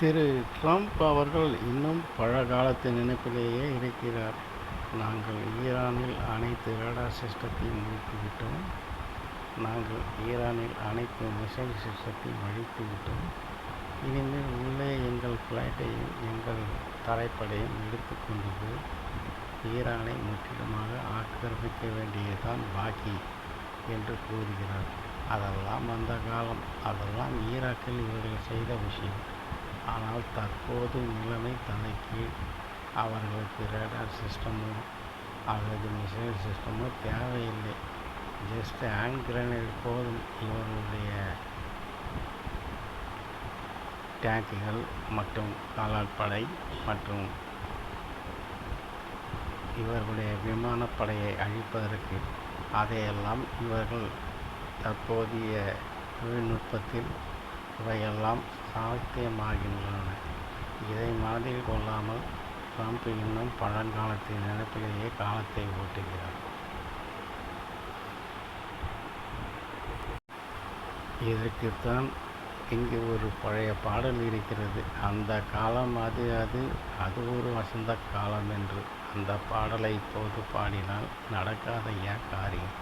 திரு. Trump அவர்கள் இன்னும் பழங்காலத்து நினைப்பிலேயே இருக்கிறார். நாங்கள் ஈரானில் அனைத்து ரேடார் சிஸ்டத்தையும் முடித்துவிட்டோம். நாங்கள் ஈரானில் அனைத்து மிசைல் சிஸ்டத்தையும் அழித்துவிட்டோம். இனிமேல் உள்ளே எங்கள் ஃப்ளைட்டையும் எங்கள் தரைப்படையும் எடுத்து கொண்டு போய் ஈரானை முற்றிலுமாக ஆக்கிரமிக்க வேண்டியதுதான் பாக்கி என்று கூறுகிறார். அதெல்லாம் அந்த காலம். அதெல்லாம் ஈராக்கில் இவர்கள் செய்த விஷயம். ஆனால் தற்போது நிலைமை தலைகீழ். அவர்களுக்கு ரேடார் சிஸ்டமோ அல்லது மிசைல் சிஸ்டமோ தேவையில்லை. ஜஸ்ட் ஹேண்ட் கிரனேட் போதும். இவர்களுடைய டேங்குகள் மற்றும் காலாட்படை மற்றும் இவர்களுடைய விமானப்படையை அழிப்பதற்கு அதையெல்லாம் இவர்கள் தற்போதைய தொழில்நுட்பத்தில் இவையெல்லாம் சாத்தியமாகின்றன. இதை மனதில் கொள்ளாமல் ட்ரம்ப் இன்னும் பழங்காலத்தின் நினைப்பிலேயே காலத்தை ஓட்டுகிறார். இதற்குத்தான் இங்கு ஒரு பழைய பாடல் இருக்கிறது. அந்த காலம் அது அது அது ஒரு வசந்த காலம் என்று. அந்த பாடலை இப்போது பாடினால் நடக்காத காரியம்.